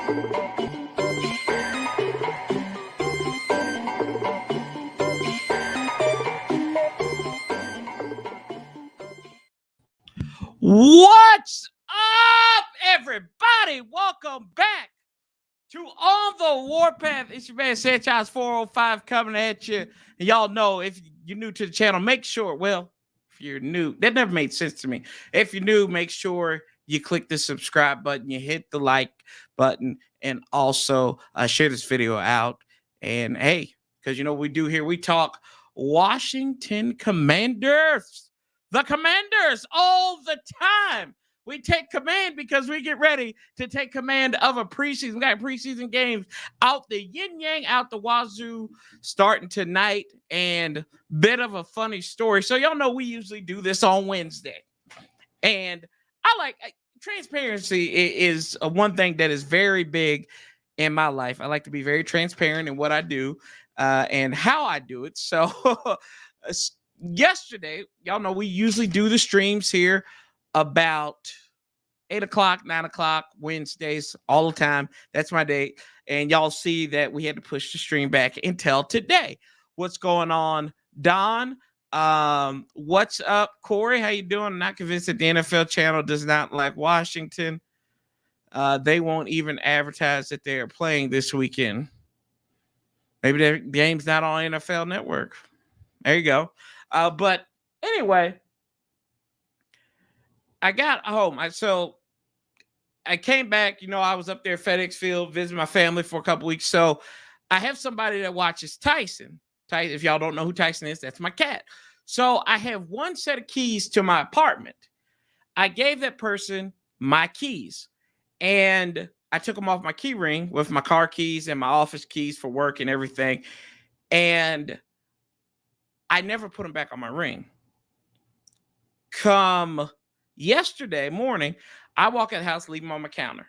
What's up, everybody? Welcome back to On the Warpath. It's your man Sanchez 405 coming at you. And y'all know, if you're new to the channel, make sure, well, if you're new, that never made sense to me. If you're new, make sure you click the subscribe button, you hit the like button, and also share this video out. And hey, because you know what we do here, we talk Washington Commanders. The Commanders all the time. We take command because we get ready to take command of a preseason. We got preseason games out the yin-yang, out the wazoo, starting tonight. And bit of a funny story. So y'all know we usually do this on Wednesday. And transparency is one thing that is very big in my life. I like to be very transparent in what I do and how I do it. So yesterday, y'all know we usually do the streams here about 8 o'clock, 9 o'clock, Wednesdays, all the time. That's my date. And y'all see that we had to push the stream back until today. What's going on, Don? What's up, Corey? How you doing? I'm not convinced that the NFL channel does not like Washington. They won't even advertise that they are playing this weekend. Maybe their game's not on NFL Network. There you go. But anyway, I got home. So I came back. You know, I was up there at FedEx Field visiting my family for a couple weeks. So I have somebody that watches Tyson. If y'all don't know who Tyson is, that's my cat. So I have one set of keys to my apartment. I gave that person my keys, and I took them off my key ring with my car keys and my office keys for work and everything. And I never put them back on my ring. Come yesterday morning, I walk in the house, leave them on my counter.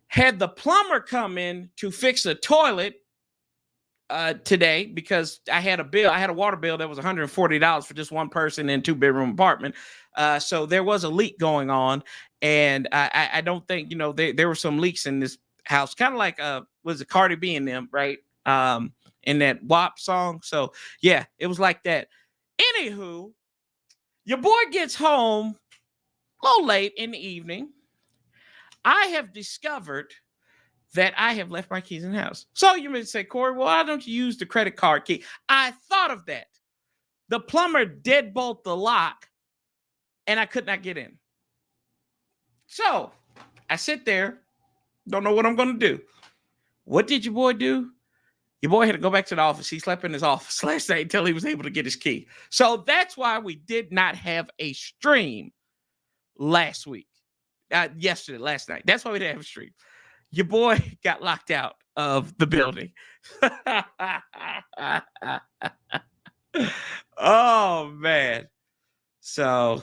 Had the plumber come in to fix a toilet today because I had a bill. I had a water bill that was $140 for just one person in a 2-bedroom apartment. So there was a leak going on. And I don't think, you know, there were some leaks in this house, kind of like, was it Cardi B and them, right? In that WAP song. So yeah, it was like that. Anywho, your boy gets home a little late in the evening. I have discovered that I have left my keys in the house. So you may say, Corey, well, why don't you use the credit card key? I thought of that. The plumber deadbolt the lock and I could not get in. So I sit there, don't know what I'm going to do. What did your boy do? Your boy had to go back to the office. He slept in his office last night until he was able to get his key. So that's why we did not have a stream last night. That's why we didn't have a stream. Your boy got locked out of the building. Oh, man. So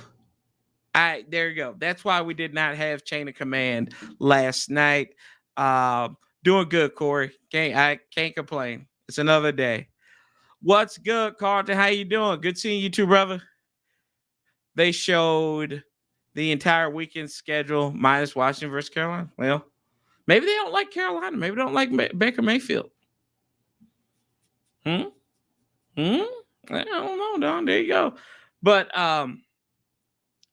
there you go. That's why we did not have Chain of Command last night. Doing good, Corey. I can't complain. It's another day. What's good, Carlton? How you doing? Good seeing you too, brother. They showed the entire weekend schedule minus Washington versus Carolina. Well, maybe they don't like Carolina. Maybe they don't like Baker Mayfield. I don't know, Don. There you go. But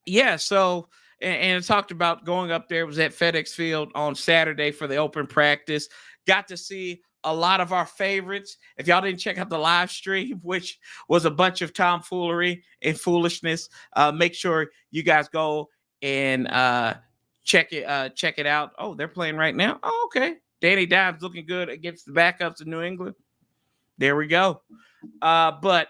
yeah, so and it talked about going up there. It was at FedEx Field on Saturday for the open practice. Got to see a lot of our favorites. If y'all didn't check out the live stream, which was a bunch of tomfoolery and foolishness, make sure you guys go and check it out. Oh, they're playing right now. Oh, okay. Danny Dimes looking good against the backups in New England. There we go. But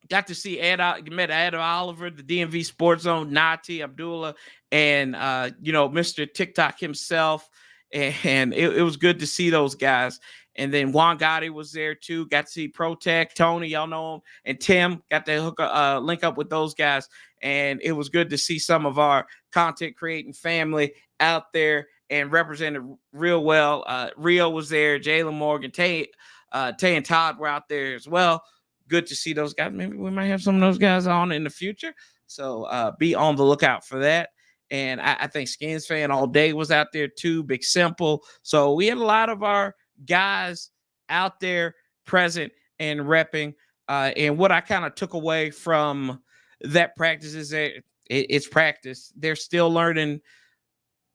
got to see met Adam Oliver, the DMV Sports Zone, Nati, Abdullah, and Mr. TikTok himself. And it was good to see those guys. And then Juan Gotti was there too. Got to see Protect, Tony, y'all know him, and Tim. Got to link up with those guys. And it was good to see some of our content creating family out there and represented real well. Rio was there, Jalen Morgan, Tay and Todd were out there as well. Good to see those guys. Maybe we might have some of those guys on in the future. So be on the lookout for that. And I think Skins fan all day was out there too. Big Simple. So we had a lot of our guys out there present and repping. And what I kind of took away from that practice is that it's practice. They're still learning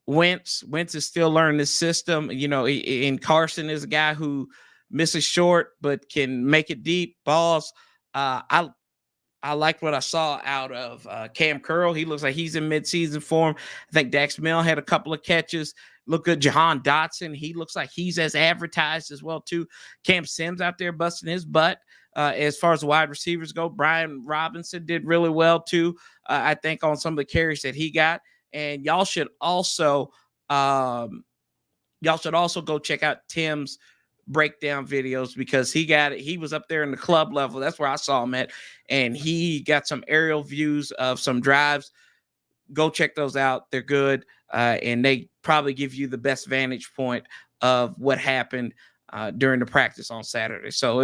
Wentz. Wentz is still learning the system. And Carson is a guy who misses short but can make it deep balls. I liked what I saw out of Cam Curl. He looks like he's in midseason form. I think Dax Mill had a couple of catches. Look good. Jahan Dotson, he looks like he's as advertised as well, too. Cam Sims out there busting his butt. As far as the wide receivers go, Brian Robinson did really well, too, I think, on some of the carries that he got. And y'all should also go check out Tim's breakdown videos because he was up there in the club level. That's where I saw him at, and he got some aerial views of some drives. Go check those out. They're good, and they probably give you the best vantage point of what happened during the practice on Saturday. So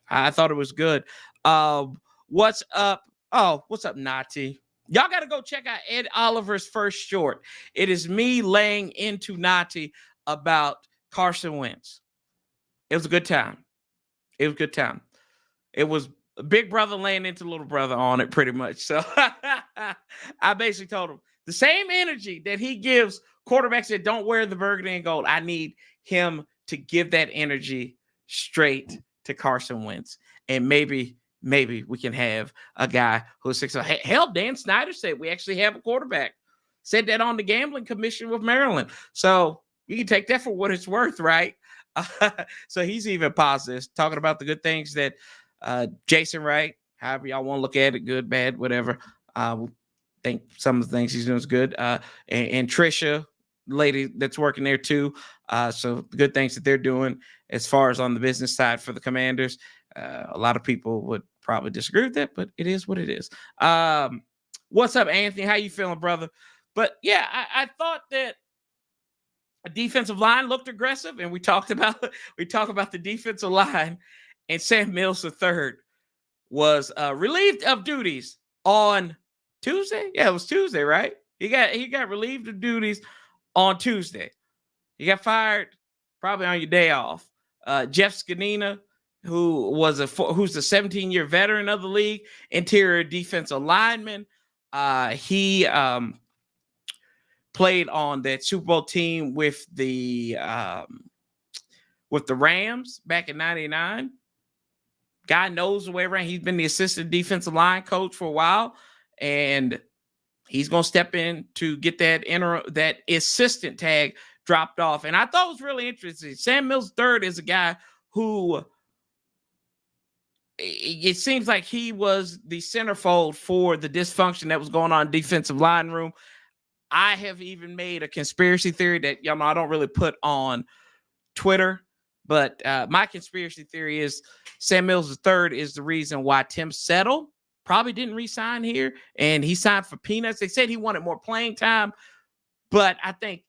I thought it was good. What's up? Oh, what's up, Nati? Y'all got to go check out Ed Oliver's first short. It is me laying into Nati about Carson Wentz. It was a good time. It was a good time. It was big brother laying into little brother on it pretty much. So I basically told him the same energy that he gives quarterbacks that don't wear the burgundy and gold. I need him to give that energy straight to Carson Wentz. And maybe we can have a guy who's 6. Hell, Dan Snyder said we actually have a quarterback. Said that on the gambling commission with Maryland. So you can take that for what it's worth, right? So he's even positive, talking about the good things that Jason Wright, however y'all want to look at it, good, bad, whatever. Think some of the things he's doing is good. And Trisha, lady that's working there too. So the good things that they're doing as far as on the business side for the Commanders. A lot of people would probably disagree with that, but it is what it is. What's up, Anthony? How you feeling, brother? But yeah, I thought that a defensive line looked aggressive, and we talked about the defensive line, and Sam Mills III was relieved of duties on Tuesday. Yeah, it was Tuesday, right? He got relieved of duties on Tuesday. He got fired probably on your day off. Jeff Scanina, who's a 17-year veteran of the league, interior defensive lineman. He played on that Super Bowl team with the Rams back in '99. Guy knows the way around. He's been the assistant defensive line coach for a while, and he's going to step in to get that assistant tag dropped off. And I thought it was really interesting. Sam Mills III is a guy who it seems like he was the centerfold for the dysfunction that was going on in defensive line room. I have even made a conspiracy theory that y'all know I don't really put on Twitter, but my conspiracy theory is Sam Mills III is the reason why Tim Settle probably didn't re-sign here, and he signed for peanuts. They said he wanted more playing time, but I think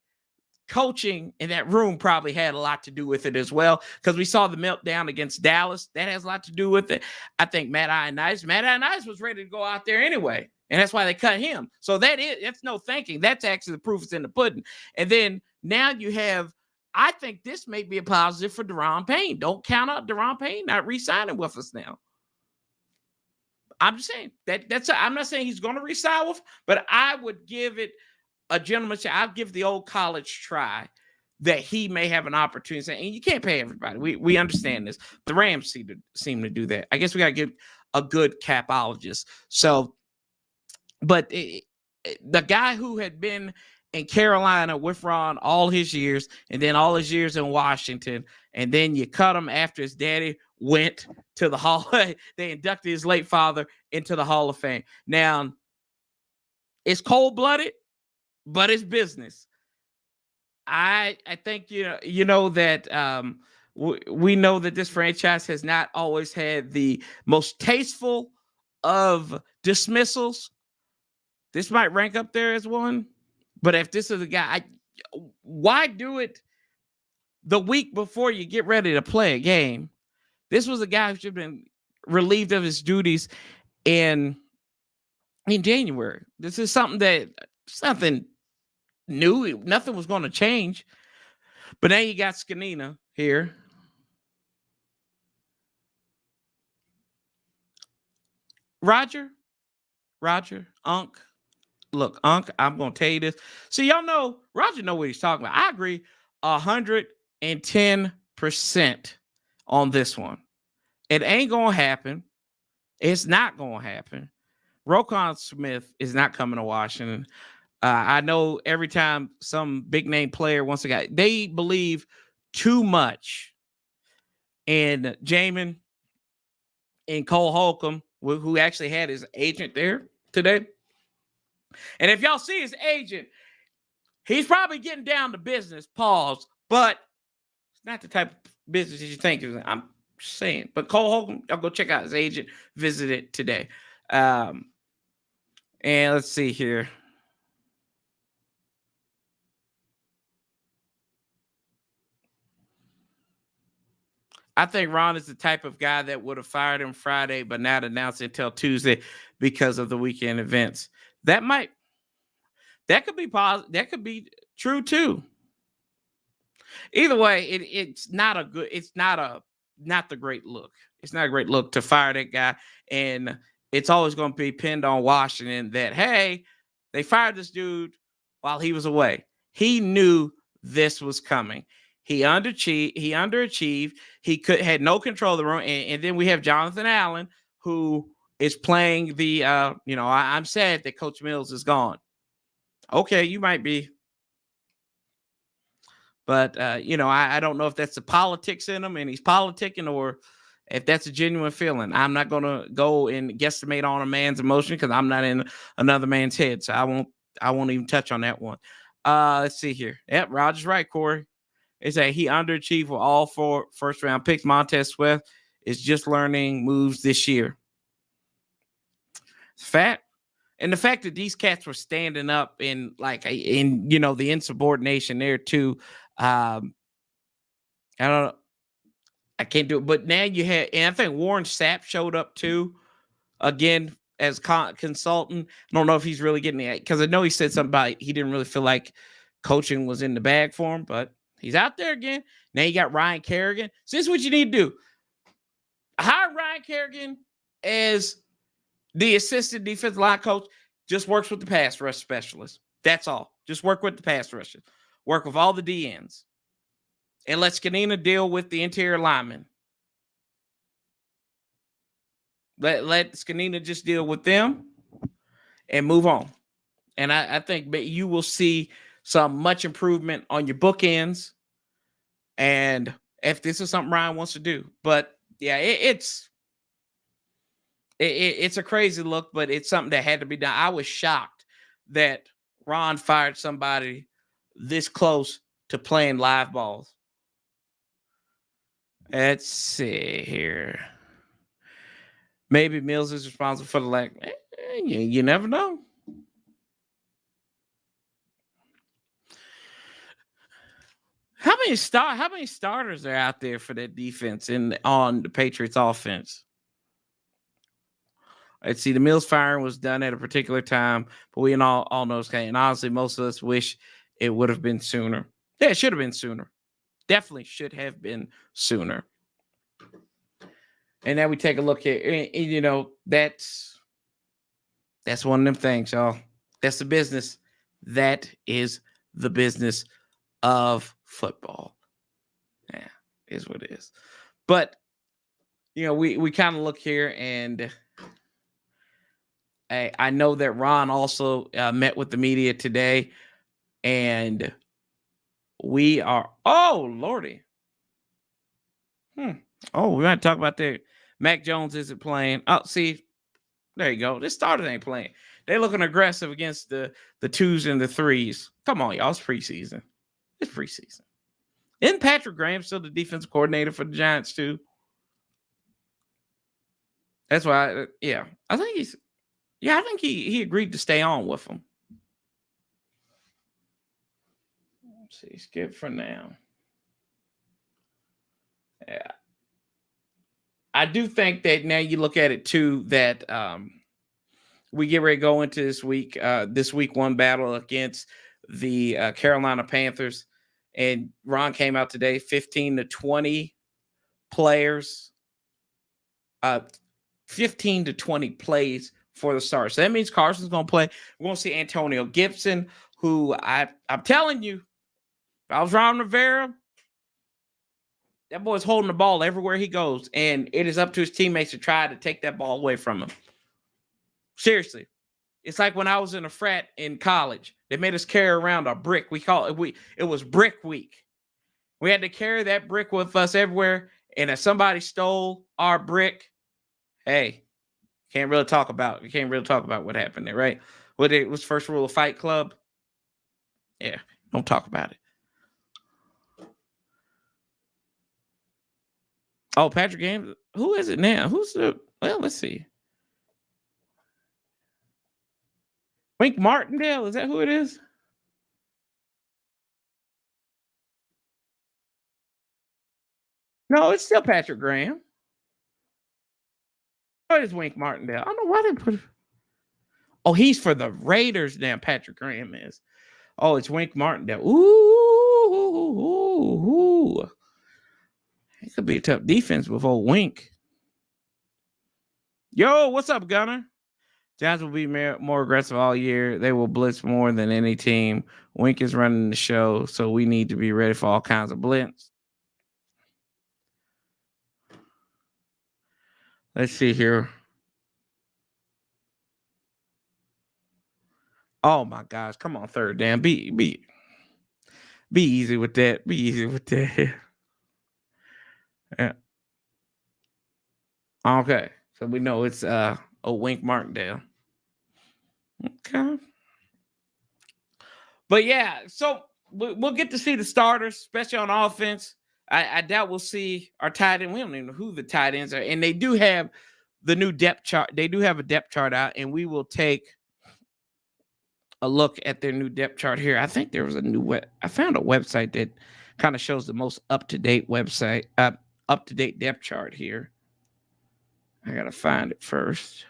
coaching in that room probably had a lot to do with it as well, because we saw the meltdown against Dallas. That has a lot to do with it. I think Matt Ioannidis was ready to go out there anyway, and that's why they cut him. So that's no thinking. That's actually the proof is in the pudding. And then now you have, I think this may be a positive for Deron Payne. Don't count out Deron Payne not re-signing with us now. I'm just saying I'm not saying he's going to re-sign with, but I would give it a gentleman's shot. I'll give the old college try that he may have an opportunity. And you can't pay everybody. We understand this. The Rams seem to do that. I guess we got to get a good capologist. So, but the guy who had been in Carolina with Ron all his years, and then all his years in Washington, and then you cut him after his daddy went to the Hall. They inducted his late father into the Hall of Fame. Now, it's cold-blooded, but it's business. I think you know that we know that this franchise has not always had the most tasteful of dismissals. This might rank up there as one, but if this is a guy, why do it the week before you get ready to play a game? This was a guy who should have been relieved of his duties in January. This is something that It's nothing new. Nothing was going to change. But now you got Scanina here. Roger, Unc. Look, Unc, I'm going to tell you this. See, y'all know, Roger know what he's talking about. I agree 110% on this one. It ain't going to happen. It's not going to happen. Roquan Smith is not coming to Washington. I know every time some big name player wants to get, they believe too much in Jamin and Cole Holcomb, who actually had his agent there today. And if y'all see his agent, he's probably getting down to business, pause, but it's not the type of business that you think. I'm saying. But Cole Holcomb, y'all go check out his agent, visit it today. And let's see here. I think Ron is the type of guy that would have fired him Friday, but not announced it until Tuesday because of the weekend events. That could be positive. That could be true too. Either way, it's not the great look. It's not a great look to fire that guy. And it's always going to be pinned on Washington that, hey, they fired this dude while he was away. He knew this was coming. He underachieved. He had no control of the room. And then we have Jonathan Allen, who is playing the, I'm sad that Coach Mills is gone. Okay, you might be. But, I don't know if that's the politics in him and he's politicking or if that's a genuine feeling. I'm not going to go and guesstimate on a man's emotion because I'm not in another man's head. So I won't even touch on that one. Let's see here. Yep, Roger's right, Corey. It's that he underachieved with all 4 first-round picks. Montez Sweat is just learning moves this year. It's fact. And the fact that these cats were standing up in the insubordination there too. I don't know. I can't do it. But now you had, and I think Warren Sapp showed up too, again, as consultant. I don't know if he's really getting it because I know he said something about he didn't really feel like coaching was in the bag for him, but he's out there again. Now you got Ryan Kerrigan. So this is what you need to do. Hire Ryan Kerrigan as the assistant defensive line coach. Just works with the pass rush specialist. That's all. Just work with the pass rushers. Work with all the DNs. And let Scanina deal with the interior linemen. Let Scanina just deal with them and move on. And I think you will see some much improvement on your bookends. And if this is something Ryan wants to do. But, yeah, it's a crazy look, but it's something that had to be done. I was shocked that Ron fired somebody this close to playing live balls. Let's see here. Maybe Mills is responsible for the lack. You never know. How many starters are out there for that defense on the Patriots offense? Let's see. The Mills firing was done at a particular time, but we all know it's okay. And honestly, most of us wish it would have been sooner. Yeah, it should have been sooner. Definitely should have been sooner. And now we take a look here. And, that's one of them things, y'all. That's the business. That is the business of football. Yeah, is what it is. But, we kind of look here, and I know that Ron also met with the media today, and we are, oh, Lordy. Oh, we might talk about that. Mac Jones isn't playing. Oh, see, there you go. This starter ain't playing. They're looking aggressive against the 2s and the 3s. Come on, y'all. It's preseason. It's preseason. Isn't Patrick Graham still the defensive coordinator for the Giants, too? That's why, I think he agreed to stay on with them. Let's see, skip for now. Yeah. I do think that now you look at it, too, that we get ready to go into this week one battle against the Carolina Panthers. And Ron came out today, 15 to 20 players, 15 to 20 plays for the Stars. So that means Carson's going to play. We're going to see Antonio Gibson, who I'm telling you, if I was Ron Rivera, that boy's holding the ball everywhere he goes, and it is up to his teammates to try to take that ball away from him. Seriously. It's like when I was in a frat in college. They made us carry around a brick. It was brick week. We had to carry that brick with us everywhere, and if somebody stole our brick, hey, you can't really talk about what happened there, right? What it was first rule of Fight Club? Yeah, don't talk about it. Oh, Patrick Games. Who is it now? Well, let's see. Wink Martindale, is that who it is? No, it's still Patrick Graham. What is Wink Martindale? I don't know why they put. Oh, he's for the Raiders now. Patrick Graham is. Oh, it's Wink Martindale. Ooh. It could be a tough defense with old Wink. Yo, what's up, Gunner? Giants will be more aggressive all year. They will blitz more than any team. Wink is running the show, so we need to be ready for all kinds of blitz. Let's see here. Oh my gosh, come on, third down. Be easy with that. Be easy with that. Yeah. Okay. So we know it's a Wink Martindale. Okay. But yeah, so we'll get to see the starters, especially on offense. I doubt we'll see our tight end. We don't even know who the tight ends are. And they do have the new depth chart. They do have a depth chart out, and we will take a look at their new depth chart here. I think there was I found a website that kind of shows the most up-to-date depth chart here. I got to find it first.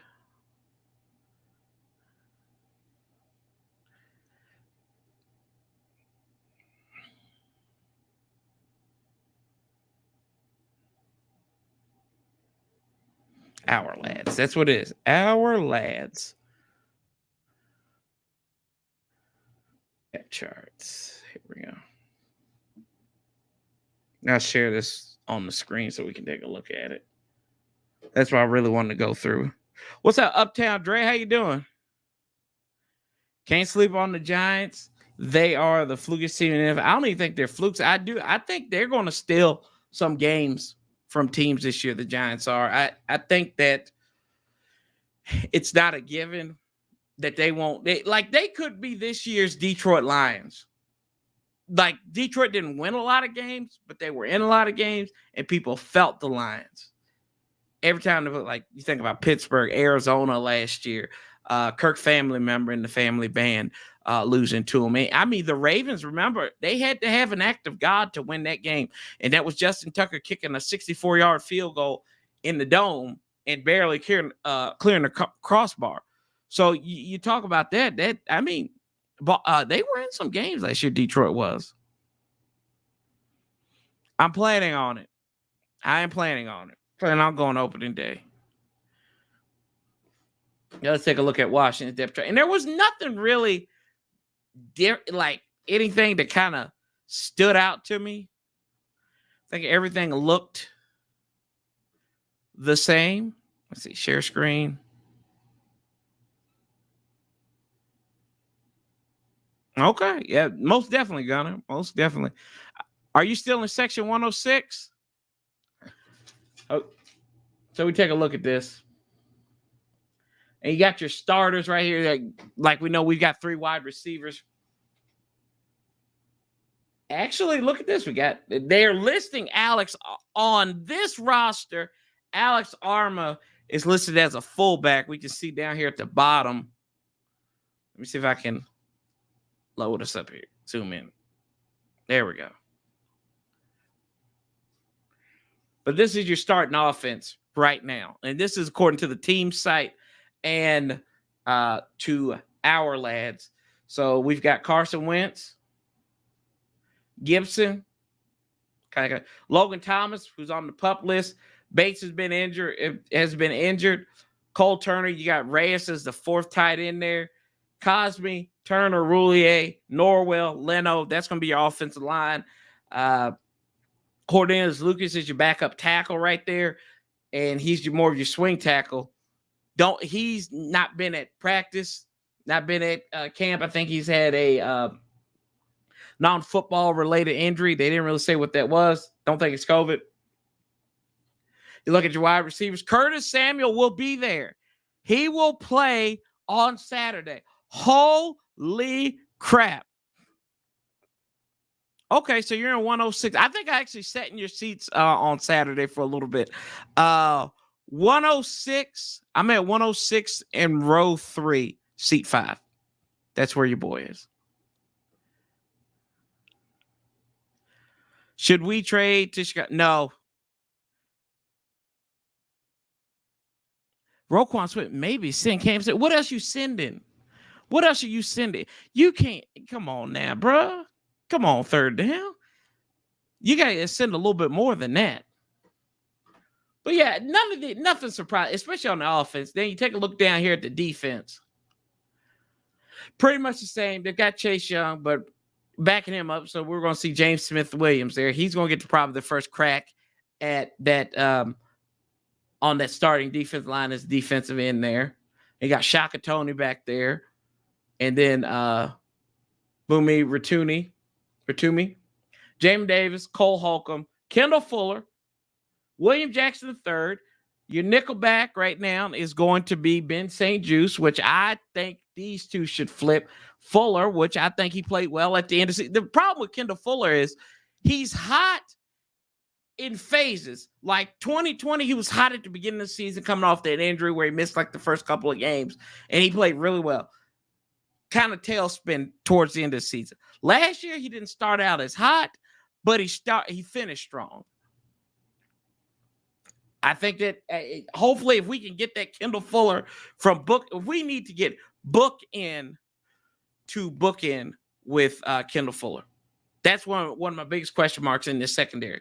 Our Lads. That's what it is. Our Lads. Depth charts. Here we go. Now share this on the screen so we can take a look at it. That's what I really wanted to go through. What's up, Uptown Dre? How you doing? Can't sleep on the Giants. They are the flukiest team in the NFL. I don't even think they're flukes. I think they're going to steal some games from teams this year. The Giants are. I think that it's not a given that they won't. They could be this year's Detroit Lions. Like, Detroit didn't win a lot of games, but they were in a lot of games, and people felt the Lions. Every time they like, you think about Pittsburgh, Arizona last year, Kirk family member in the family band losing to him. I mean, the Ravens, remember, they had to have an act of God to win that game, and that was Justin Tucker kicking a 64-yard field goal in the dome and barely clearing the crossbar. So you talk about that. I mean, but they were in some games last year. Detroit was. I'm planning on it. I am planning on it. Planning on going opening day. Now let's take a look at Washington's depth chart. And there was nothing really like anything that kind of stood out to me. I think everything looked the same. Let's see, share screen. Okay, yeah, most definitely, Gunner. Most definitely. Are you still in section 106? Oh, so we take a look at this. And you got your starters right here. Like we know, we've got 3 wide receivers. Actually, look at this. They're listing Alex on this roster. Alex Arma is listed as a fullback. We can see down here at the bottom. Let me see if I can load us up here. Zoom in. There we go. But this is your starting offense right now. And this is according to the team site. And to our lads. So we've got Carson Wentz, Gibson, Logan Thomas, who's on the PUP list. Bates has been injured. Cole Turner, you got Reyes as the fourth tight end there. Cosme, Turner, Roulier, Norwell, Leno. That's going to be your offensive line. Cornelius Lucas is your backup tackle right there, and he's more of your swing tackle. He's not been at practice, not been at camp. I think he's had a non-football related injury. They didn't really say what that was. Don't think it's COVID. You look at your wide receivers. Curtis Samuel will be there. He will play on Saturday. Holy crap. Okay, so you're in 106. I think I actually sat in your seats on Saturday for a little bit. 106. I'm at 106 in row 3, seat 5. That's where your boy is. Should we trade to Chicago? No. Roquan Smith, maybe send Cam. What else you sending? What else are you sending? You can't. Come on now, bro. Come on, third down. You got to send a little bit more than that. But yeah, nothing surprising, especially on the offense. Then you take a look down here at the defense. Pretty much the same. They've got Chase Young, but backing him up. So we're going to see James Smith-Williams there. He's going to get probably the first crack at that on that starting defensive line as defensive end there. You got Shaka Tony back there. And then Bumi Ratumi, James Davis, Cole Holcomb, Kendall Fuller, William Jackson III. Your nickelback right now is going to be Ben St. Juste, which I think these two should flip. Fuller, which I think he played well at the end of the season. The problem with Kendall Fuller is he's hot in phases. Like 2020, he was hot at the beginning of the season coming off that injury where he missed like the first couple of games, and he played really well. Kind of tailspin towards the end of the season. Last year, he didn't start out as hot, but he finished strong. I think that hopefully if we can get that Kendall Fuller from we need to get book in with Kendall Fuller. That's one of my biggest question marks in this secondary.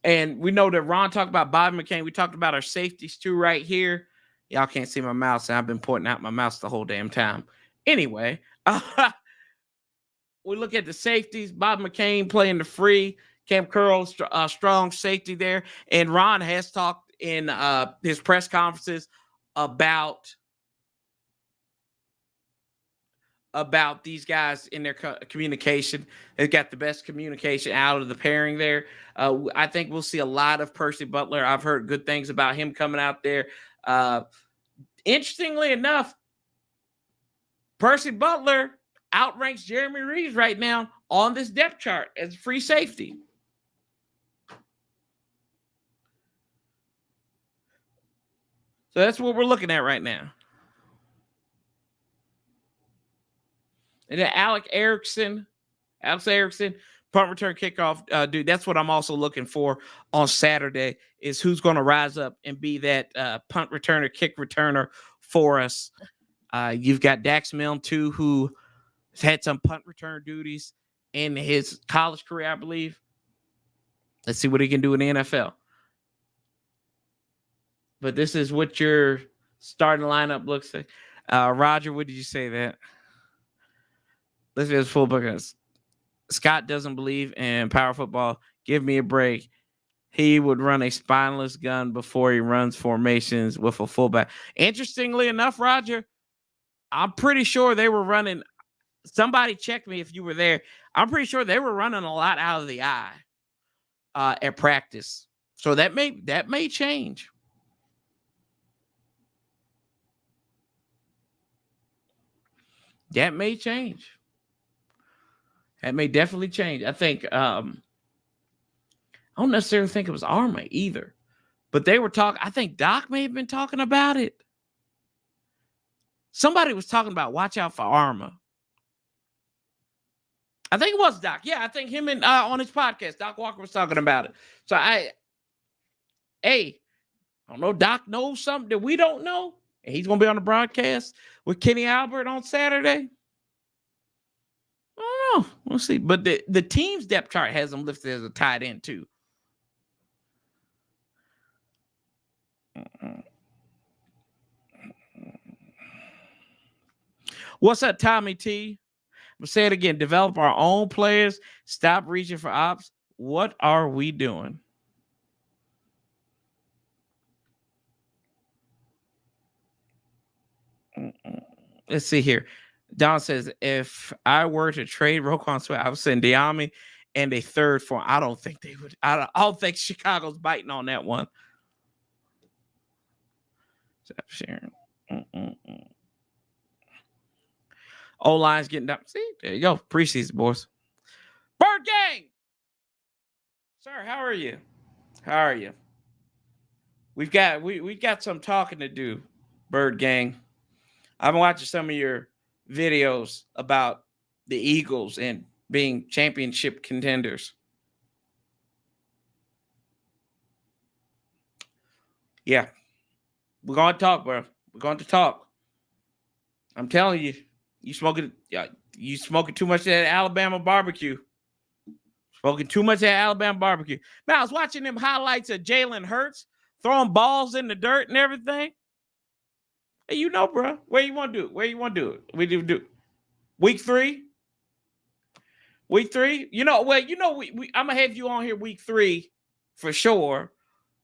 And we know that Ron talked about Bobby McCain. We talked about our safeties too right here. Y'all can't see my mouse, and I've been pointing out my mouse the whole damn time. Anyway, we look at the safeties. Bob McCain playing the free. Cam Curl, strong safety there. And Ron has talked in his press conferences about these guys in their communication. They've got the best communication out of the pairing there. I think we'll see a lot of Percy Butler. I've heard good things about him coming out there. Interestingly enough, Percy Butler outranks Jeremy Reeves right now on this depth chart as free safety. So that's what we're looking at right now. And then Alex Erickson, punt return kickoff dude. That's what I'm also looking for on Saturday is who's going to rise up and be that punt returner, kick returner for us. You've got Dax Milne too, who has had some punt return duties in his college career, I believe. Let's see what he can do in the NFL. But this is what your starting lineup looks like. Roger, what did you say that? Let's get his full book. Scott doesn't believe in power football. Give me a break. He would run a spineless gun before he runs formations with a fullback. Interestingly enough, Roger, I'm pretty sure they were running. Somebody check me if you were there. I'm pretty sure they were running a lot out of the eye at practice. So that may change. That may change. That may definitely change. I think I don't necessarily think it was Arma either, but they were talking. I think Doc may have been talking about it. Somebody was talking about watch out for Arma. I think it was Doc. Yeah, I think him and on his podcast, Doc Walker was talking about it. So I don't know. Doc knows something that we don't know. And he's going to be on the broadcast with Kenny Albert on Saturday. I don't know. We'll see. But the team's depth chart has him listed as a tight end, too. What's up, Tommy T? I'll say it again. Develop our own players. Stop reaching for ops. What are we doing? Let's see here. Don says, if I were to trade Roquan Sweat, I would send Diami and a third for. I don't think they would. I don't think Chicago's biting on that one. Stop sharing. O-line's getting down. See, there you go. Preseason, boys. Bird Gang! Sir, how are you? How are you? We've got some talking to do, Bird Gang. I've been watching some of your videos about the Eagles and being championship contenders. Yeah. We're going to talk, bro. We're going to talk. I'm telling you, you smoking too much of that Alabama barbecue. Smoking too much of that Alabama barbecue. Man, I was watching them highlights of Jalen Hurts throwing balls in the dirt and everything. Hey, you know, bro, where you want to do it? Where you want to do it? We do week 3. Week 3. You know, well, I'm gonna have you on here week 3 for sure.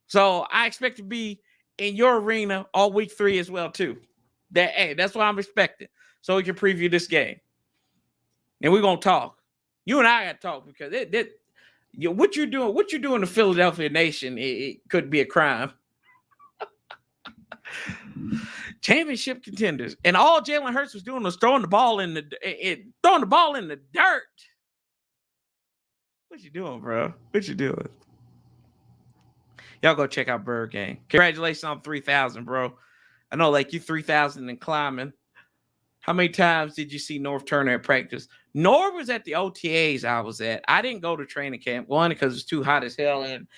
So I expect to be in your arena all week 3 as well too. That's what I'm expecting. So we can preview this game, and we're gonna talk. You and I got to talk because what you're doing to Philadelphia Nation, it could be a crime. Championship contenders, and all Jalen Hurts was doing was throwing the ball in the dirt. What you doing, bro? What you doing? Y'all go check out Bird Gang. Congratulations on 3,000, bro. I know, like, you 3,000 and climbing. How many times did you see North Turner at practice? North was at the OTAs I was at. I didn't go to training camp. 1, because it's too hot as hell, and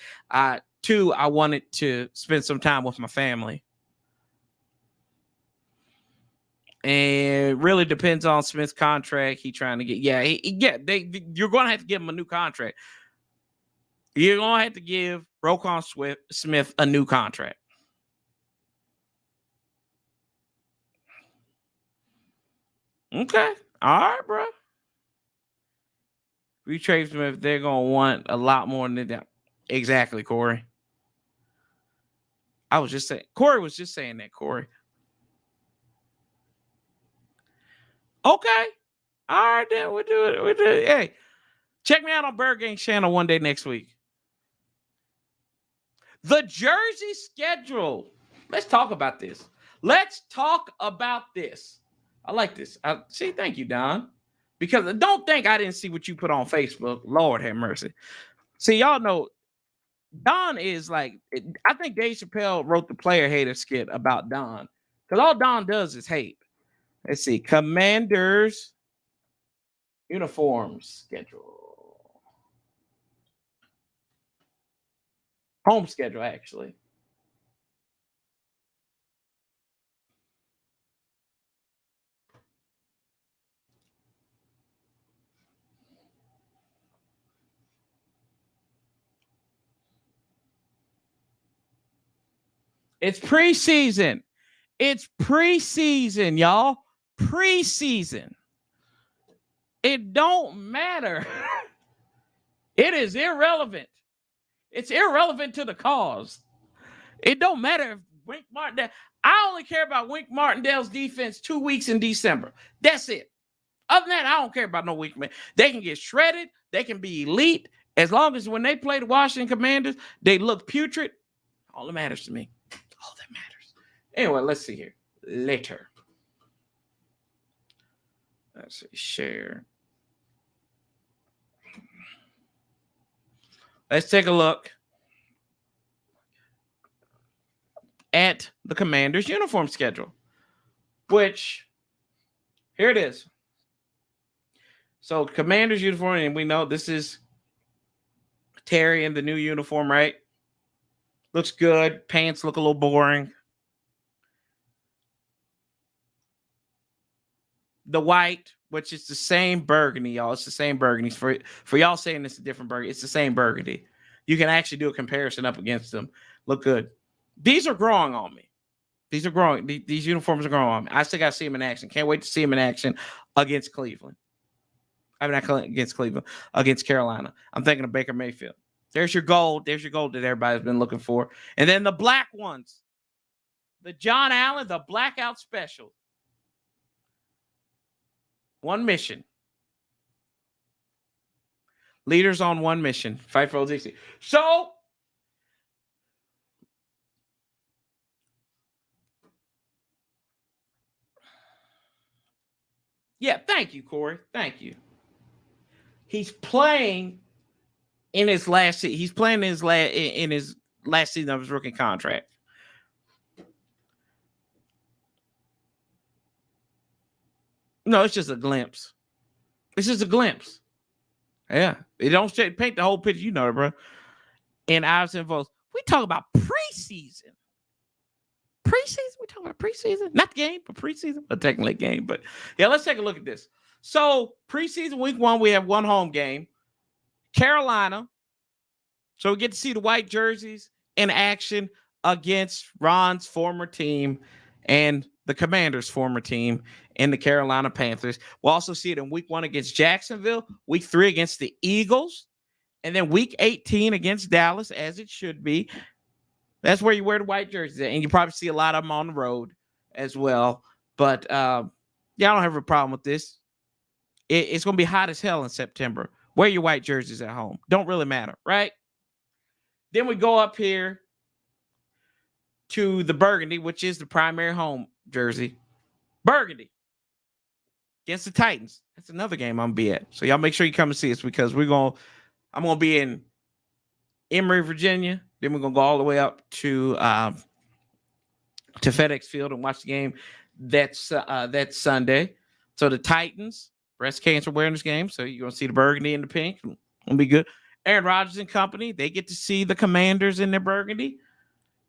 2, I wanted to spend some time with my family. And it really depends on Smith's contract. He trying to get, you're going to have to give him a new contract. You're going to have to give Roquan Smith a new contract. Okay. All right, bro. Retrade Smith, they're going to want a lot more than that. Exactly, Corey. Corey was just saying that, Corey. Okay. All right, then we'll do it. Hey, check me out on Bird Gang channel one day next week. The jersey schedule. Let's talk about this. I like this. Thank you, Don. Because don't think I didn't see what you put on Facebook. Lord have mercy. See, y'all know Don is like, I think Dave Chappelle wrote the player hater skit about Don. Because all Don does is hate. Let's see. Commanders uniform schedule. Home schedule, actually. It's preseason. It's preseason, y'all. Preseason. It don't matter. It is irrelevant. It's irrelevant to the cause. It don't matter if Wink Martindale. I only care about Wink Martindale's defense 2 weeks in December. That's it. Other than that, I don't care about no weak man. They can get shredded. They can be elite. As long as when they play the Washington Commanders, they look putrid. All that matters to me. All that matters. Anyway, let's see here. Later. Let's see. Share. Let's take a look at the Commanders' uniform schedule, which, here it is. So, Commanders' uniform, and we know this is Terry in the new uniform, right? Looks good. Pants look a little boring. The white, which is the same burgundy, y'all. It's the same burgundy. For y'all saying it's a different burgundy, it's the same burgundy. You can actually do a comparison up against them. Look good. These are growing on me. These are growing. These uniforms are growing on me. I still got to see them in action. Can't wait to see them in action against Cleveland. I mean, not against Cleveland, against Carolina. I'm thinking of Baker Mayfield. There's your gold. There's your gold that everybody's been looking for. And then the black ones. The John Allen, the blackout special. One mission. Leaders on one mission. Fight for ODC. So, yeah, thank you, Corey. Thank you. He's playing in his last season. He's playing in his last season of his rookie contract. No, it's just a glimpse. It's just a glimpse. Yeah. It don't paint the whole picture. You know it, bro. And Ives and votes. We talk about preseason. Preseason? We talking about preseason? Not the game, but preseason. A technically game. But yeah, let's take a look at this. So preseason week 1, we have one home game. Carolina. So we get to see the white jerseys in action against Ron's former team and the Commanders' former team and the Carolina Panthers. We'll also see it in week 1 against Jacksonville, week 3 against the Eagles, and then week 18 against Dallas, as it should be. That's where you wear the white jerseys at, and you probably see a lot of them on the road as well. But yeah, I don't have a problem with this. It's going to be hot as hell in September. Wear your white jerseys at home. Don't really matter, right? Then we go up here to the burgundy, which is the primary home jersey. Burgundy against the Titans. That's another game I'm going to be at. So y'all make sure you come and see us because I'm going to be in Emory, Virginia. Then we're going to go all the way up to FedEx Field and watch the game. That's Sunday. So the Titans, breast cancer awareness game. So you're going to see the burgundy and the pink. It'll be good. Aaron Rodgers and company, they get to see the Commanders in their burgundy.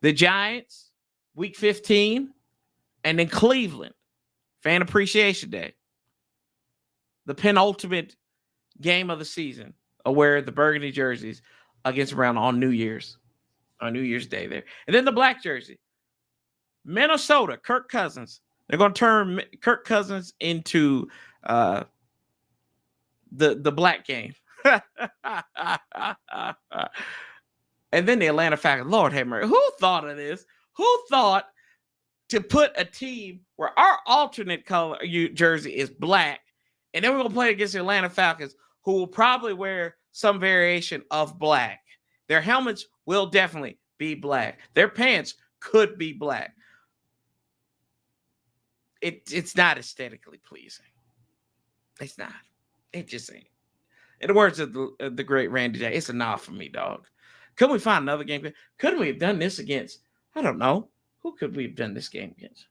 The Giants, week 15. And then Cleveland, Fan Appreciation Day. The penultimate game of the season. I'll wear the burgundy jerseys against Brown on New Year's Day there. And then the black jersey. Minnesota, Kirk Cousins. They're going to turn Kirk Cousins into the black game. And then the Atlanta Falcons. Lord have mercy. Who thought of this? Who thought to put a team where our alternate color jersey is black, and then we're going to play against the Atlanta Falcons, who will probably wear some variation of black. Their helmets will definitely be black. Their pants could be black. It's not aesthetically pleasing. It's not. It just ain't. In the words of the great Randy J, it's enough for me, dog. Couldn't we find another game? Couldn't we have done this against? I don't know. Who could we have done this game against?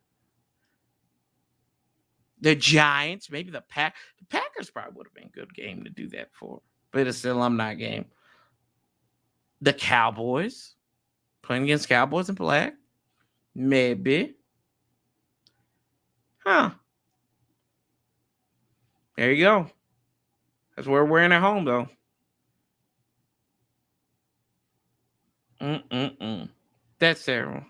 The Giants, maybe the Packers. The Packers probably would have been a good game to do that for, but it's the alumni game. The Cowboys, playing against Cowboys in black, maybe. Huh. There you go. That's where we're wearing at home, though. That's terrible.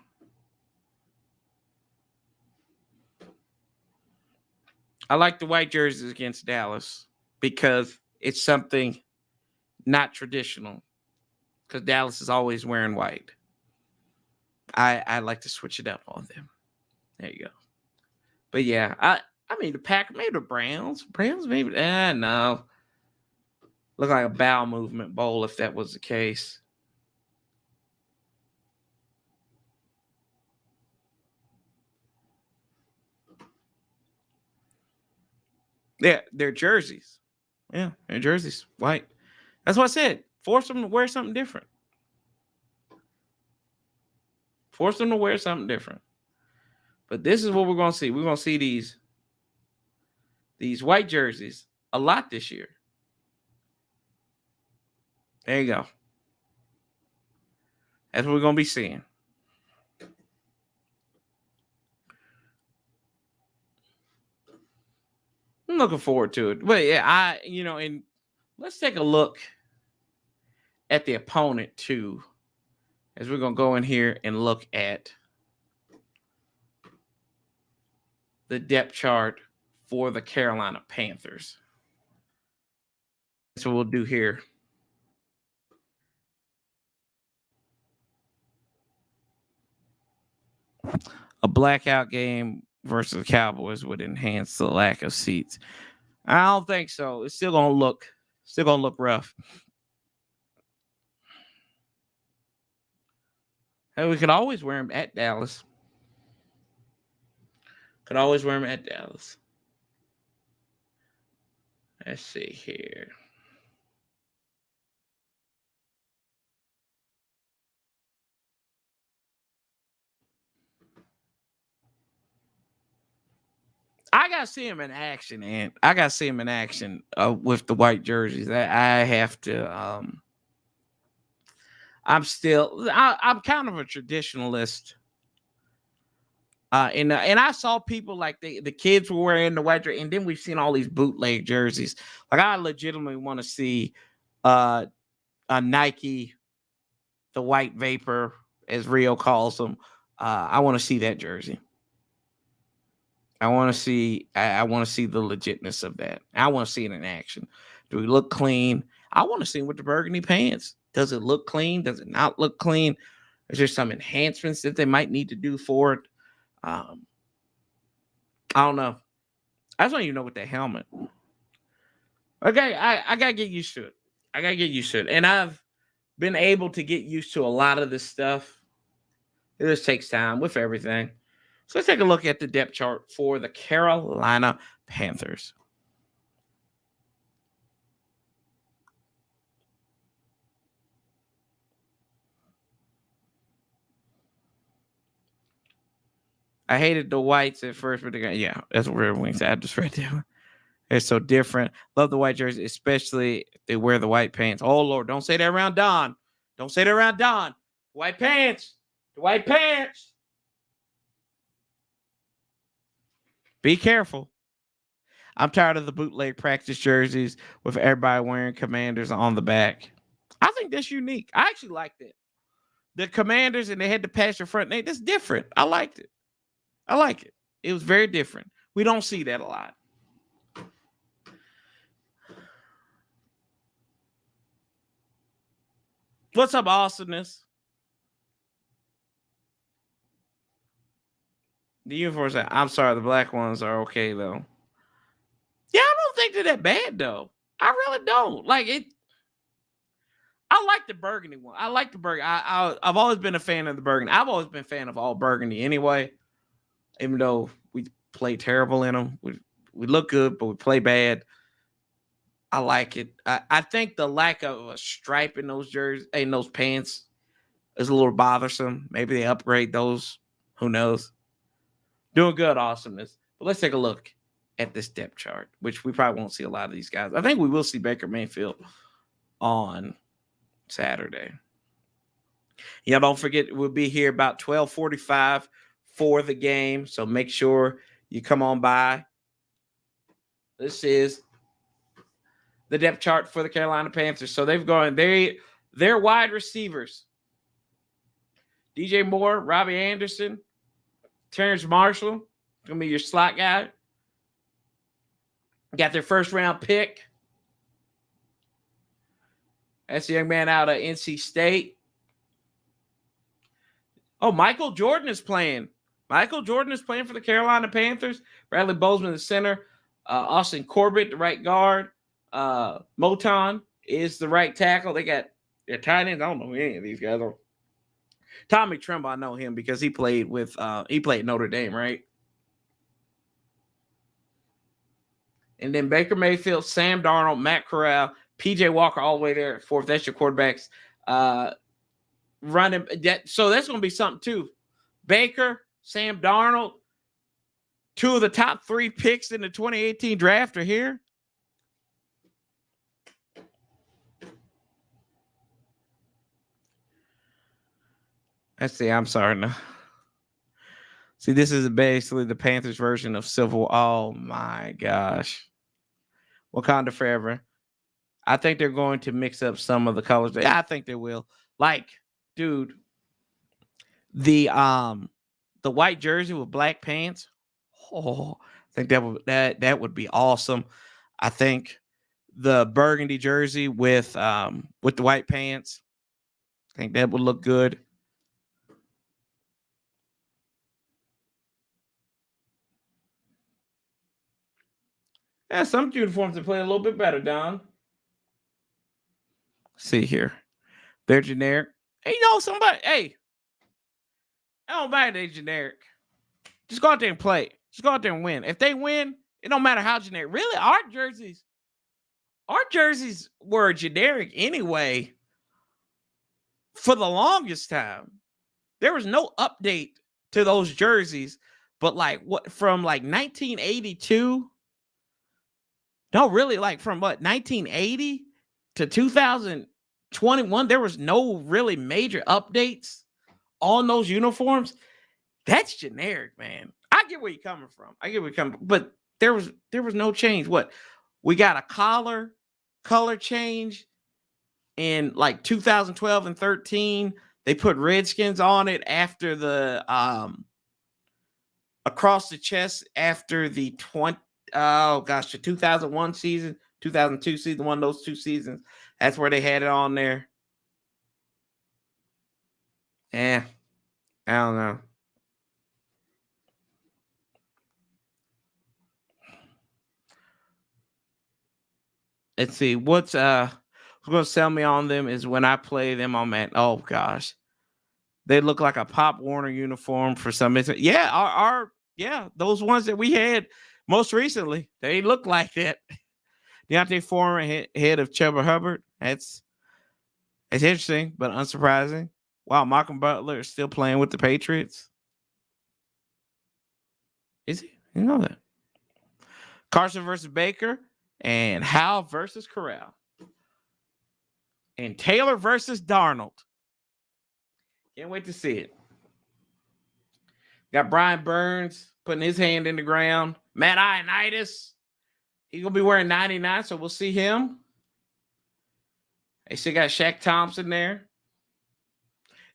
I like the white jerseys against Dallas because it's something not traditional. Because Dallas is always wearing white. I like to switch it up on them. There you go. But yeah, I mean the Pack, maybe the Browns. Browns maybe no. Look like a bowel movement bowl if that was the case. Yeah, their jerseys. Yeah, their jerseys, white. That's what I said. Force them to wear something different. Force them to wear something different. But this is what we're going to see. We're going to see these white jerseys a lot this year. There you go. That's what we're going to be seeing. I'm looking forward to it. But yeah, and let's take a look at the opponent too, as we're going to go in here and look at the depth chart for the Carolina Panthers. That's what we'll do here. A blackout game versus the Cowboys would enhance the lack of seats. I don't think so. It's still gonna look rough. Hey, we could always wear them at Dallas. Let's see here. I gotta see him in action, and I gotta see him in action with the white jerseys. I have to. I'm kind of a traditionalist. And I saw people like the kids were wearing the white jersey, and then we've seen all these bootleg jerseys. Like I legitimately want to see a Nike, the white vapor, as Rio calls them. I want to see that jersey. I want to see the legitness of that. I want to see it in action. Do we look clean? I want to see him with the burgundy pants. Does it look clean? Does it not look clean? Is there some enhancements that they might need to do for it? I don't know. I just don't even know with that helmet. Okay, I gotta get used to it. And I've been able to get used to a lot of this stuff. It just takes time with everything. So let's take a look at the depth chart for the Carolina Panthers. I hated the whites at first, but that's what Red Wings. I just read that. It's so different. Love the white jersey, especially if they wear the white pants. Oh Lord, don't say that around Don. Don't say that around Don. White pants. The white pants. Be careful. I'm tired of the bootleg practice jerseys with everybody wearing Commanders on the back. I think that's unique. I actually liked it. The Commanders and they had the patch in front name. That's different. I liked it. I like it. It was very different. We don't see that a lot. What's up, awesomeness? The uniforms. I'm sorry, the black ones are okay though. Yeah, I don't think they're that bad though. I really don't. Like it. I like the burgundy one. I like the burgundy. I've always been a fan of the burgundy. I've always been a fan of all burgundy anyway. Even though we play terrible in them, we look good, but we play bad. I like it. I think the lack of a stripe in those jerseys, in those pants, is a little bothersome. Maybe they upgrade those. Who knows? Doing good, awesomeness. But let's take a look at this depth chart, which we probably won't see a lot of these guys. I think we will see Baker Mayfield on Saturday. Yeah, don't forget we'll be here about 12:45 for the game. So make sure you come on by. This is the depth chart for the Carolina Panthers. So they've gone, they're wide receivers. DJ Moore, Robbie Anderson, Terrence Marshall, gonna be your slot guy. Got their first round pick. That's the young man out of NC State. Oh, Michael Jordan is playing. Michael Jordan is playing for the Carolina Panthers. Bradley Bozeman, the center. Austin Corbett, the right guard. Moton is the right tackle. They got their tight ends. I don't know who any of these guys are. Tommy Tremble, I know him because he played Notre Dame, right? And then Baker Mayfield, Sam Darnold, Matt Corral, PJ Walker all the way there at fourth. That's your quarterbacks. Running that, so that's going to be something too. Baker, Sam Darnold, two of the top 3 picks in the 2018 draft are here. Let's see. I'm sorry. No. See, this is basically the Panthers version of Civil War. Oh my gosh. Wakanda Forever. I think they're going to mix up some of the colors. Yeah, I think they will. Like, dude, the white jersey with black pants. Oh, I think that would be awesome. I think the burgundy jersey with the white pants. I think that would look good. Yeah, some uniforms are playing a little bit better, Don. See here. They're generic. Hey, somebody, hey, I don't mind they generic. Just go out there and play. Just go out there and win. If they win, it don't matter how generic. Really, our jerseys were generic anyway for the longest time. There was no update to those jerseys, but like what from like 1982? No, really, like from what 1980 to 2021, there was no really major updates on those uniforms. That's generic, man. I get where you're coming from. But there was no change. What? We got a color change in like 2012 and 13. They put redskins on it after the across the chest after the the 2001 season, 2002 season, one of those two seasons. That's where they had it on there. Yeah, I don't know. Let's see what's going to sell me on them is when I play them on man. Oh gosh, they look like a Pop Warner uniform for some reason. Yeah, our yeah, those ones that we had most recently, they look like that. Deontay Foreman, head of Chuba Hubbard. It's interesting, but unsurprising. Wow, Malcolm Butler is still playing with the Patriots. Is he? You know that. Carson versus Baker and Howell versus Corral. And Taylor versus Darnold. Can't wait to see it. Got Brian Burns putting his hand in the ground. Matt Ioannidis. He's going to be wearing 99, so we'll see him. They still got Shaq Thompson there.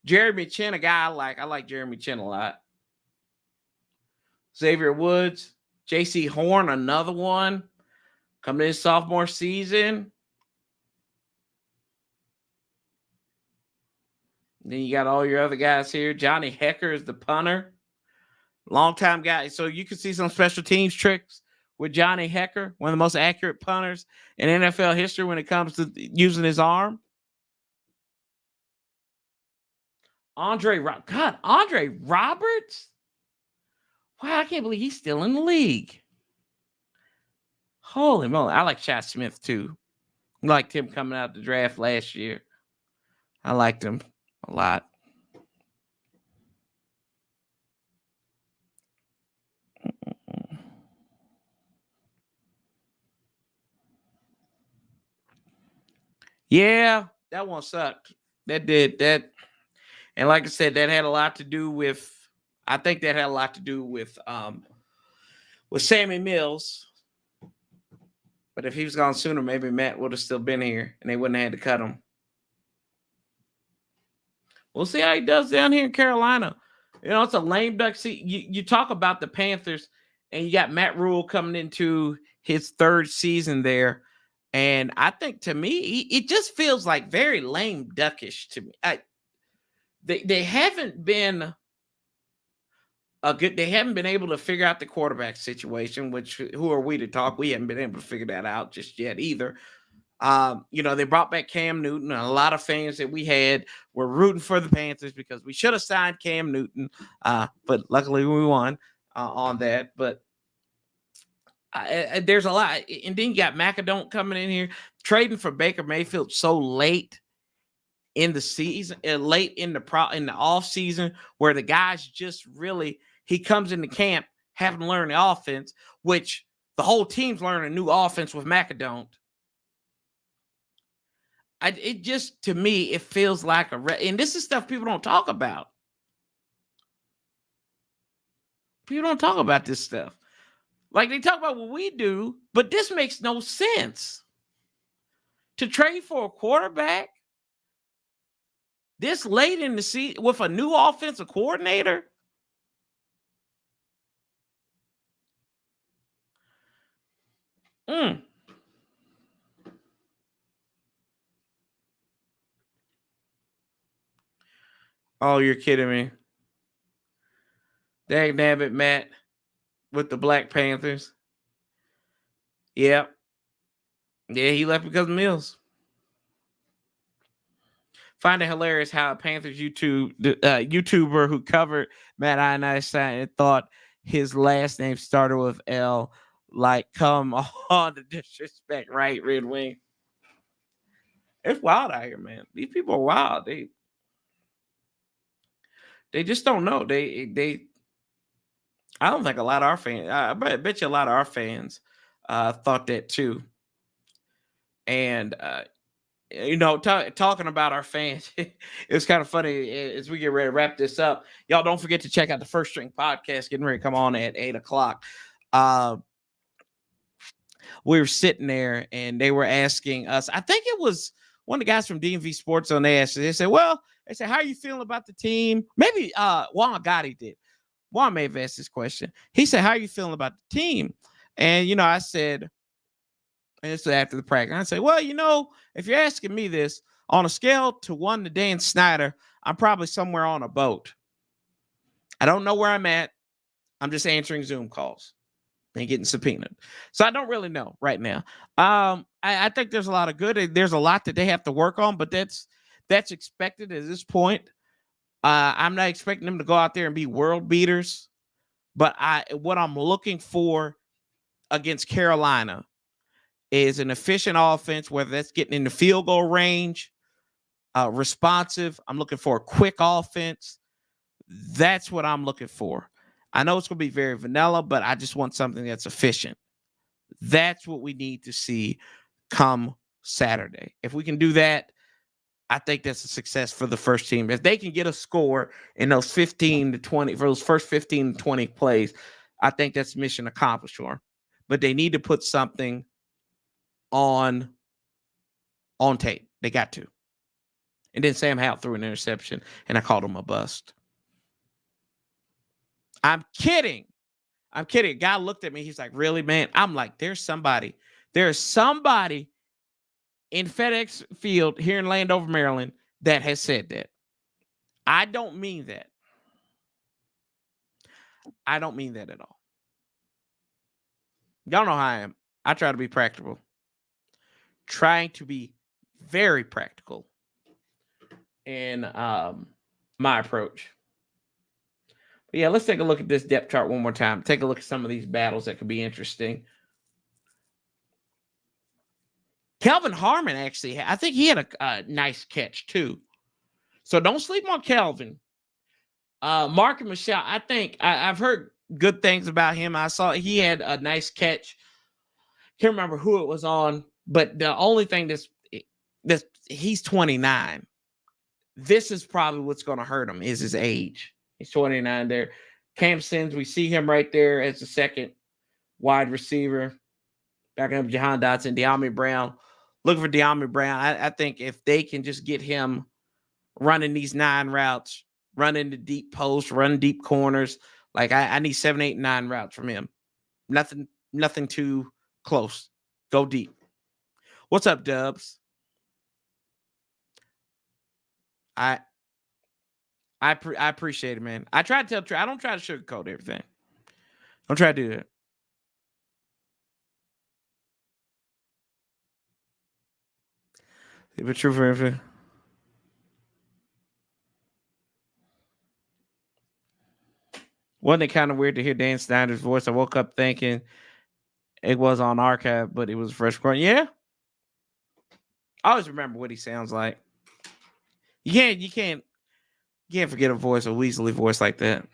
Jeremy Chin, a guy I like. I like Jeremy Chin a lot. Xavier Woods. J.C. Horn, another one. Coming to his sophomore season. Then you got all your other guys here. Johnny Hecker is the punter. Longtime guy. So you can see some special teams tricks with Johnny Hecker, one of the most accurate punters in NFL history when it comes to using his arm. Andre Roberts? Wow, I can't believe he's still in the league. Holy moly. I like Chad Smith too. I liked him coming out the draft last year. I liked him a lot. Yeah, that one sucked. That did that. And like I said, that had a lot to do with Sammy Mills. But if he was gone sooner, maybe Matt would have still been here and they wouldn't have had to cut him. We'll see how he does down here in Carolina. It's a lame duck. See, you talk about the Panthers, and you got Matt Rule coming into his third season there. And I think to me, it just feels like very lame duckish to me. They haven't been they haven't been able to figure out the quarterback situation, which who are we to talk? We haven't been able to figure that out just yet either. They brought back Cam Newton, and a lot of fans that we had were rooting for the Panthers because we should have signed Cam Newton. But luckily we won on that. But there's a lot. And then you got Macadon coming in here, trading for Baker Mayfield so late in the season, late in the off season, where the guys just really, he comes into camp, having learned the offense, which the whole team's learning a new offense with Macadon. It just, to me, it feels like and this is stuff people don't talk about. People don't talk about this stuff. Like they talk about what we do, but this makes no sense. To trade for a quarterback this late in the season with a new offensive coordinator. Oh, you're kidding me. Dag nabbit, Matt, with the Black Panthers. Yep. Yeah, he left because of Mills. Find it hilarious how a Panthers YouTuber who covered Matt Einstein thought his last name started with L. Like, come on, the disrespect, right, Red Wing? It's wild out here, man. These people are wild. They just don't know. I don't think a lot of our fans. I bet you a lot of our fans thought that too. And talking about our fans, it's kind of funny as we get ready to wrap this up. Y'all don't forget to check out the First String Podcast, getting ready to come on at 8:00. We were sitting there and they were asking us, I think it was one of the guys from DMV Sports on there. They said, how are you feeling about the team? Maybe Juan Gotti did. Juan may have asked this question. He said, how are you feeling about the team? And, I said, and this was after the practice. I said, if you're asking me this, on a scale to 1 to Dan Snyder, I'm probably somewhere on a boat. I don't know where I'm at. I'm just answering Zoom calls and getting subpoenaed. So I don't really know right now. I think there's a lot of good. There's a lot that they have to work on, but that's expected at this point. I'm not expecting them to go out there and be world beaters, but what I'm looking for against Carolina is an efficient offense, whether that's getting in the field goal range, responsive. I'm looking for a quick offense. That's what I'm looking for. I know it's going to be very vanilla, but I just want something that's efficient. That's what we need to see come Saturday. If we can do that, I think that's a success for the first team. If they can get a score in those 15 to 20, for those first 15 to 20 plays, I think that's mission accomplished for them. But they need to put something on tape. They got to. And then Sam Howell threw an interception, and I called him a bust. I'm kidding. A guy looked at me. He's like, really, man? I'm like, there's somebody in FedEx Field here in Landover, Maryland, that has said that. I don't mean that. I don't mean that at all. Y'all know how I am. I try to be practical. Trying to be very practical in my approach. But yeah, let's take a look at this depth chart one more time. Take a look at some of these battles that could be interesting. Kelvin Harmon, actually, I think he had a nice catch too. So don't sleep on Kelvin. Mark Michelle, I think I've heard good things about him. I saw he had a nice catch. Can't remember who it was on, but the only thing that's he's 29. This is probably what's going to hurt him is his age. He's 29 there. Cam Sims, we see him right there as the second wide receiver. Backing up Jahan Dotson, De'Ami Brown. Looking for De'Ami Brown. I think if they can just get him running these 9 routes, running the deep post, running deep corners, like I need 7, 8, 9 routes from him. Nothing too close. Go deep. What's up, Dubs? I appreciate it, man. I try to tell. I don't try to sugarcoat everything. Don't try to do that. Is it true for everything? Wasn't it kind of weird to hear Dan Snyder's voice? I woke up thinking it was on archive, but it was fresh. Yeah. I always remember what he sounds like. You can't forget a voice, a Weasley voice like that.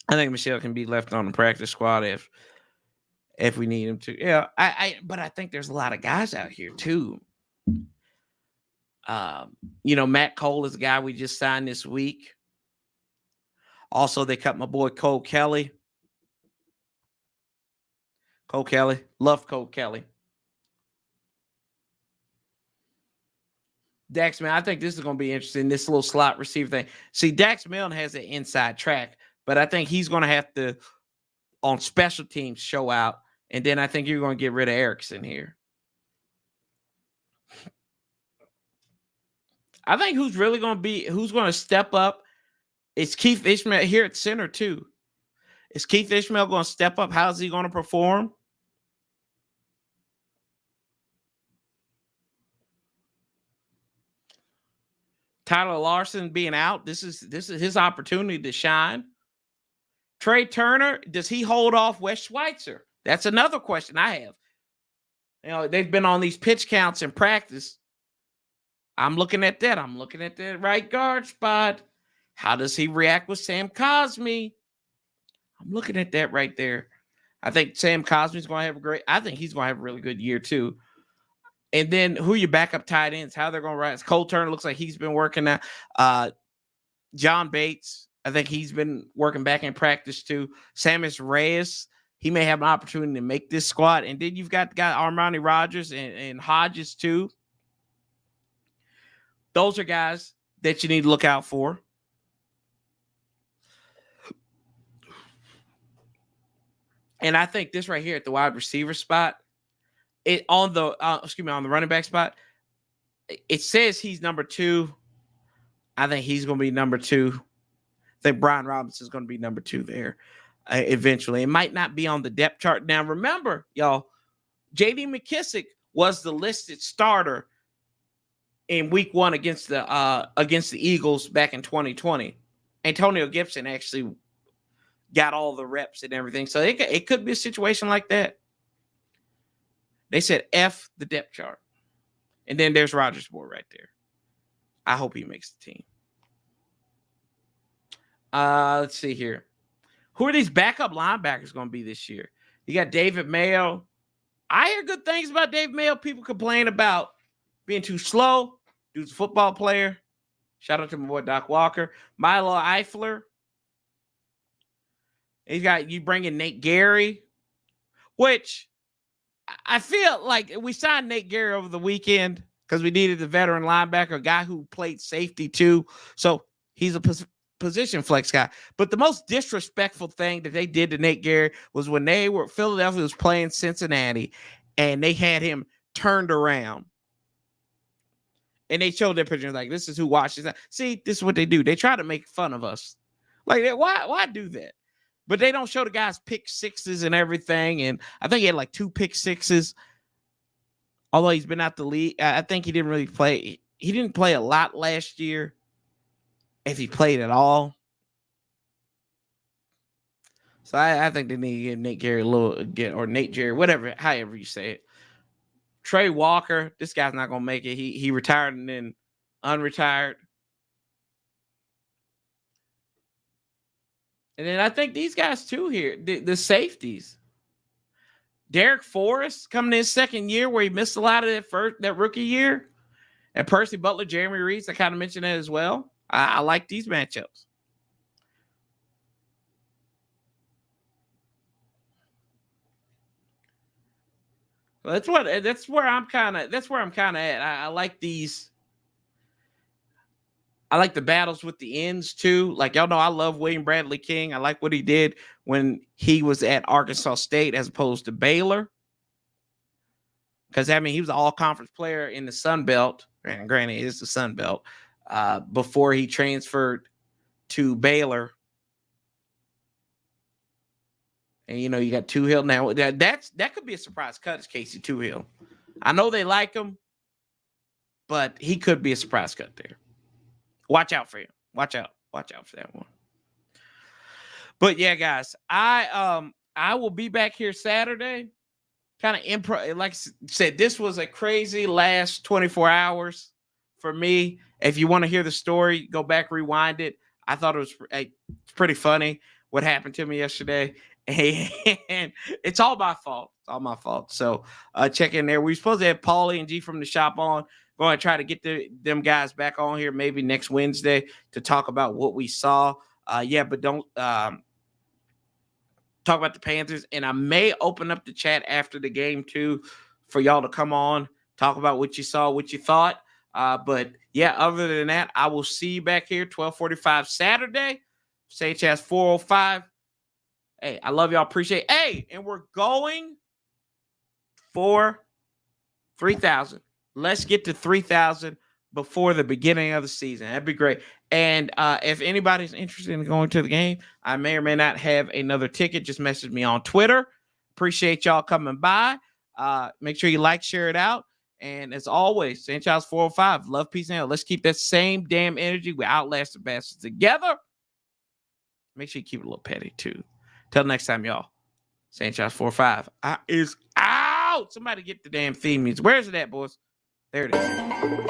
I think Michelle can be left on the practice squad if we need him to. Yeah, but I think there's a lot of guys out here too. Matt Cole is a guy we just signed this week. Also, they cut my boy Cole Kelly. Cole Kelly. Love Cole Kelly. Dax Milne, I think this is going to be interesting, this little slot receiver thing. See, Dax Milne has an inside track, but I think he's going to have to, on special teams, show out. And then I think you're going to get rid of Erickson here. I think who's going to step up is Keith Ishmael here at center too. Is Keith Ishmael going to step up? How's he going to perform? Tyler Larson being out, this is his opportunity to shine. Trey Turner, does he hold off Wes Schweitzer? That's another question I have. You know, they've been on these pitch counts in practice. I'm looking at that. I'm looking at that right guard spot. How does he react with Sam Cosmi? I'm looking at that right there. I think Sam Cosmi's going to have I think he's going to have a really good year too. And then who your backup tight ends, how they're going to rise. Cole Turner looks like he's been working out. John Bates, I think he's been working back in practice too. Samus Reyes, he may have an opportunity to make this squad. And then you've got the guy Armani Rogers and Hodges too. Those are guys that you need to look out for. And I think this right here at the wide receiver spot, on the running back spot, it says he's number 2. I think he's going to be number 2. I think Brian Robinson is going to be number 2 there eventually. It might not be on the depth chart. Now, remember, y'all, J.D. McKissick was the listed starter in week 1 against the Eagles back in 2020. Antonio Gibson actually got all the reps and everything. So it could be a situation like that. They said F the depth chart. And then there's Rogers Board right there. I hope he makes the team. Let's see here. Who are these backup linebackers going to be this year? You got David Mayo. I hear good things about David Mayo. People complain about being too slow. Dude's a football player. Shout out to my boy Doc Walker. Milo Eifler. You bring in Nate Gary, which I feel like we signed Nate Gary over the weekend because we needed a veteran linebacker, a guy who played safety too. So he's a position flex guy. But the most disrespectful thing that they did to Nate Gary was when Philadelphia was playing Cincinnati and they had him turned around. And they showed their pictures like, this is who watches that. See, this is what they do. They try to make fun of us. Like, why do that? But they don't show the guys pick sixes and everything. And I think he had like 2 pick sixes. Although he's been out the league, I think he didn't really play. He didn't play a lot last year, if he played at all. So I think they need to give Nate Gary or Nate Jerry, whatever, however you say it. Trey Walker, this guy's not going to make it. He retired and then unretired. And then I think these guys too here, the safeties. Derek Forrest coming in his second year where he missed a lot of that rookie year. And Percy Butler, Jeremy Reeves, I kind of mentioned that as well. I like these matchups. Well, that's where I'm kind of at. I like these. I like the battles with the ends too. Like, y'all know I love William Bradley King. I like what he did when he was at Arkansas State as opposed to Baylor. Because, he was an all-conference player in the Sun Belt. And granted, it's the Sun Belt. Before he transferred to Baylor. And, you got Toohill. Now, that could be a surprise cut, is Casey Toohill. I know they like him, but he could be a surprise cut there. Watch out for him. Watch out for that one. But yeah, guys, I will be back here Saturday. Kind of like I said, this was a crazy last 24 hours for me. If you want to hear the story, go back, rewind it. I thought it was pretty funny what happened to me yesterday. And it's all my fault. It's all my fault. So check in there. We're supposed to have Paulie and G from the shop on. Going to try to get them guys back on here maybe next Wednesday to talk about what we saw. But don't talk about the Panthers, and I may open up the chat after the game too for y'all to come on, talk about what you saw, what you thought. But yeah, other than that, I will see you back here 12:45 Saturday. Sanchez 405. Hey, I love y'all. Appreciate it. Hey, and we're going for 3,000. Let's get to 3,000 before the beginning of the season. That'd be great. And if anybody's interested in going to the game, I may or may not have another ticket. Just message me on Twitter. Appreciate y'all coming by. Make sure you like, share it out. And as always, Sanchez 405, love, peace, and hell. Let's keep that same damn energy. We outlast the bastards together. Make sure you keep it a little petty, too. Till next time, y'all. Sanchez 405 is out. Somebody get the damn theme music. Where's it at, boys? There it is.